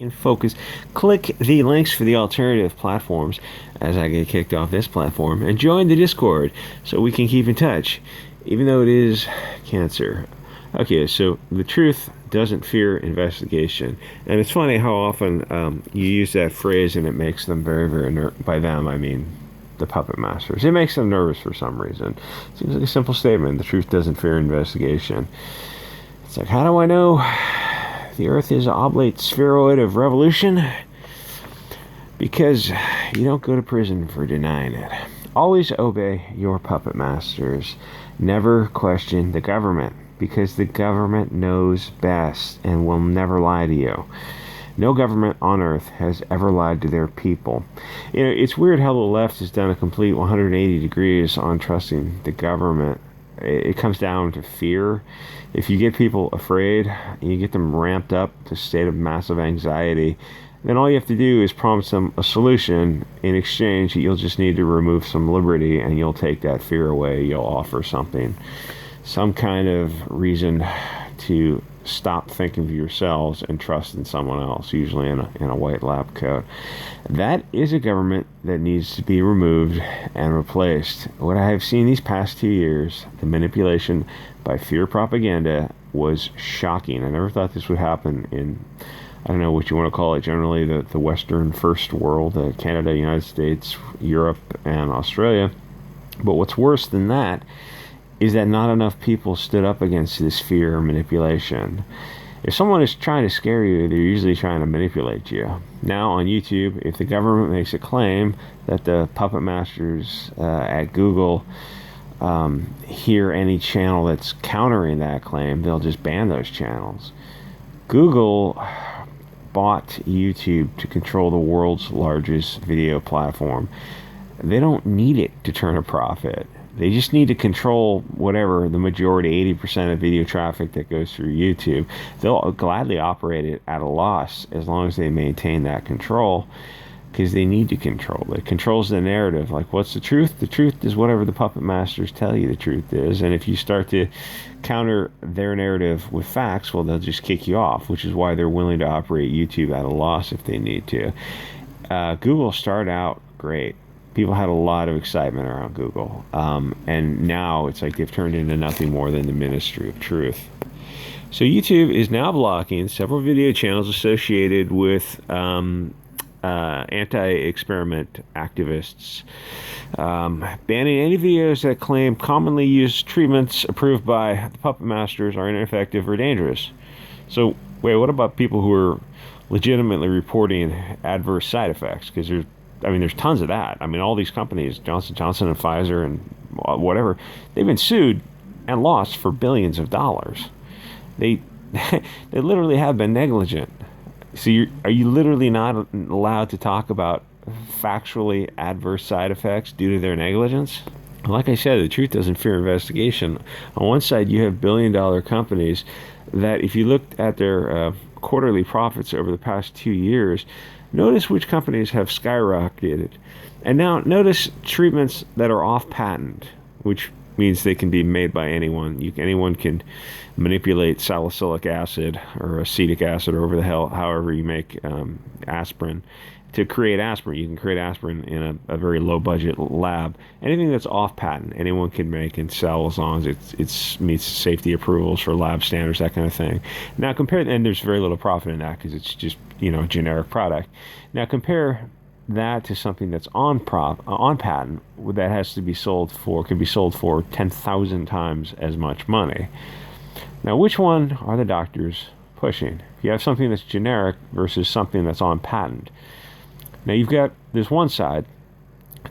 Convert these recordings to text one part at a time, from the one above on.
in focus. Click the links for the alternative platforms as I get kicked off this platform and join the Discord so we can keep in touch, even though it is cancer. Okay, so the truth doesn't fear investigation. And it's funny how often you use that phrase and it makes them very, very by them, I mean the puppet masters. It makes them nervous for some reason. Seems like a simple statement. The truth doesn't fear investigation. It's like, how do I know the Earth is an oblate spheroid of revolution? Because you don't go to prison for denying it. Always obey your puppet masters. Never question the government, because the government knows best and will never lie to you. No government on Earth has ever lied to their people. You know, it's weird how the left has done a complete 180 degrees on trusting the government. It comes down to fear. If you get people afraid, you get them ramped up to a state of massive anxiety, then all you have to do is promise them a solution. In exchange, you'll just need to remove some liberty, and you'll take that fear away. You'll offer something, some kind of reason to stop thinking of yourselves and trust in someone else, usually in a white lab coat. That is a government that needs to be removed and replaced. What I have seen these past 2 years, the manipulation by fear propaganda, was shocking. I never thought this would happen in, I don't know what you want to call it, generally the Western first world, Canada, United States, Europe, and Australia. But what's worse than that is that not enough people stood up against this fear or manipulation. If someone is trying to scare you, they're usually trying to manipulate you. Now on YouTube, if the government makes a claim that the puppet masters at Google hear any channel that's countering that claim, they'll just ban those channels. Google bought YouTube to control the world's largest video platform. They don't need it to turn a profit. They just need to control whatever the majority, 80% of video traffic that goes through YouTube. They'll gladly operate it at a loss as long as they maintain that control, because they need to control it. It controls the narrative. Like, what's the truth? The truth is whatever the puppet masters tell you the truth is. And if you start to counter their narrative with facts, well, they'll just kick you off, which is why they're willing to operate YouTube at a loss if they need to. Google started out great. People had a lot of excitement around Google. And now it's like they've turned into nothing more than the Ministry of Truth. So YouTube is now blocking several video channels associated with anti-experiment activists, banning any videos that claim commonly used treatments approved by the puppet masters are ineffective or dangerous. So, wait, what about people who are legitimately reporting adverse side effects? Because there's tons of that. I mean, all these companies, Johnson & Johnson and Pfizer and whatever, they've been sued and lost for billions of dollars. They literally have been negligent. So are you literally not allowed to talk about factually adverse side effects due to their negligence? Like I said, the truth doesn't fear investigation. On one side, you have billion-dollar companies that, if you looked at their quarterly profits over the past 2 years, notice which companies have skyrocketed. And now notice treatments that are off patent, which means they can be made by anyone. Anyone can manipulate salicylic acid or acetic acid or whatever the hell, however you make aspirin, to create aspirin. You can create aspirin in a very low budget lab. Anything that's off patent, anyone can make and sell as long as it meets safety approvals for lab standards, that kind of thing. Now and there's very little profit in that because it's just, a generic product. Now compare that to something that's on patent that has to be can be sold for 10,000 times as much money. Now, which one are the doctors pushing? You have something that's generic versus something that's on patent. Now, you've got this one side,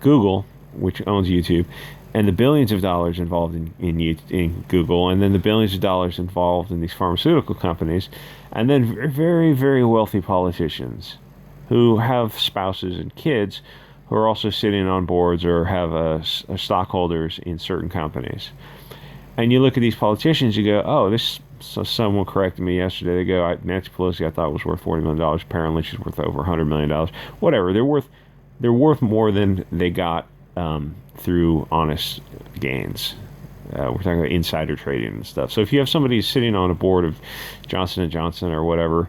Google, which owns YouTube, and the billions of dollars involved in Google, and then the billions of dollars involved in these pharmaceutical companies, and then very, very wealthy politicians who have spouses and kids who are also sitting on boards or have stockholders in certain companies. And you look at these politicians, you go, so someone corrected me yesterday. They go, Nancy Pelosi, I thought was worth $40 million. Apparently she's worth over $100 million. Whatever. They're worth more than they got through honest gains. We're talking about insider trading and stuff. So if you have somebody sitting on a board of Johnson & Johnson or whatever,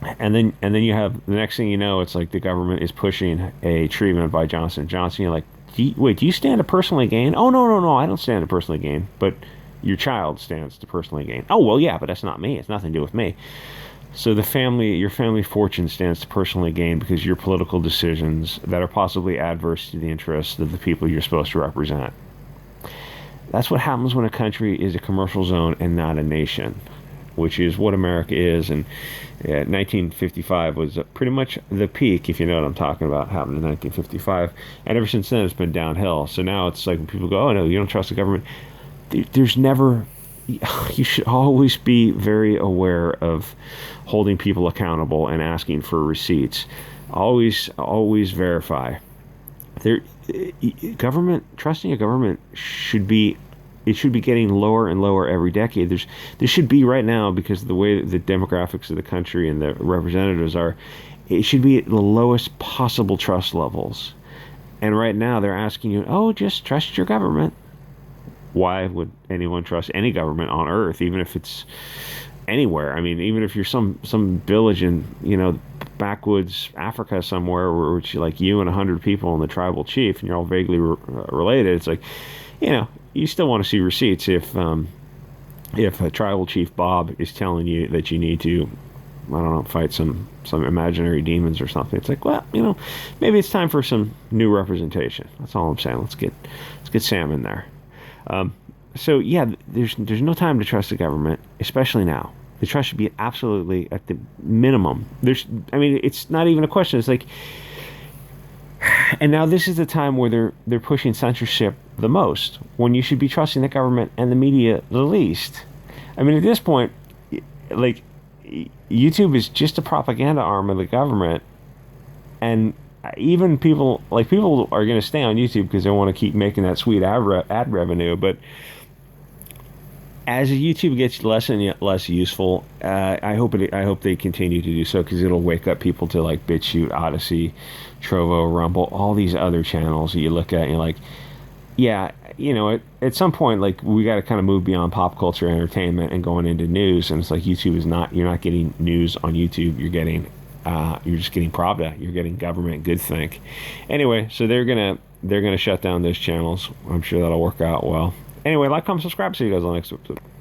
And then you have the next thing you know, it's like the government is pushing a treatment by Johnson & Johnson. You're like, wait, do you stand to personally gain? Oh, no, no, no, I don't stand to personally gain, but your child stands to personally gain. Oh, well, yeah, but that's not me. It's nothing to do with me. So your family fortune stands to personally gain because your political decisions that are possibly adverse to the interests of the people you're supposed to represent. That's what happens when a country is a commercial zone and not a nation, which is what America is. And 1955 was pretty much the peak, if you know what I'm talking about, happened in 1955. And ever since then, it's been downhill. So now it's like when people go, oh, no, you don't trust the government. There's never, you should always be very aware of holding people accountable and asking for receipts. Always verify. There, trusting a government should be, it should be getting lower and lower every decade. There should be right now, because of the way that the demographics of the country and the representatives are, it should be at the lowest possible trust levels. And right now they're asking you, oh, just trust your government. Why would anyone trust any government on earth, even if it's anywhere? I mean, even if you're some village in, backwoods Africa somewhere, where it's like you and 100 people and the tribal chief, and you're all vaguely related. It's like, you still want to see receipts if a tribal chief Bob is telling you that you need to, I don't know, fight some imaginary demons or something. It's like, well, maybe it's time for some new representation. That's all I'm saying. Let's get Sam in there. So yeah, there's no time to trust the government, especially now. The trust should be absolutely at the minimum. It's not even a question. It's like, and now this is the time where they're pushing censorship the most, when you should be trusting the government and the media the least. I mean, at this point, like, YouTube is just a propaganda arm of the government, and even people are going to stay on YouTube because they want to keep making that sweet ad revenue. But as YouTube gets less and less useful, I hope they continue to do so, because it'll wake up people to like BitChute, Odysee, Trovo, Rumble, all these other channels that you look at and you're like, yeah, at some point, like, we got to kind of move beyond pop culture entertainment and going into news. And it's like, you're not getting news on YouTube. You're just getting Pravda. You're getting government groupthink. Anyway, so they're gonna shut down those channels. I'm sure that'll work out well. Anyway, like, comment, subscribe. See you guys on the next episode.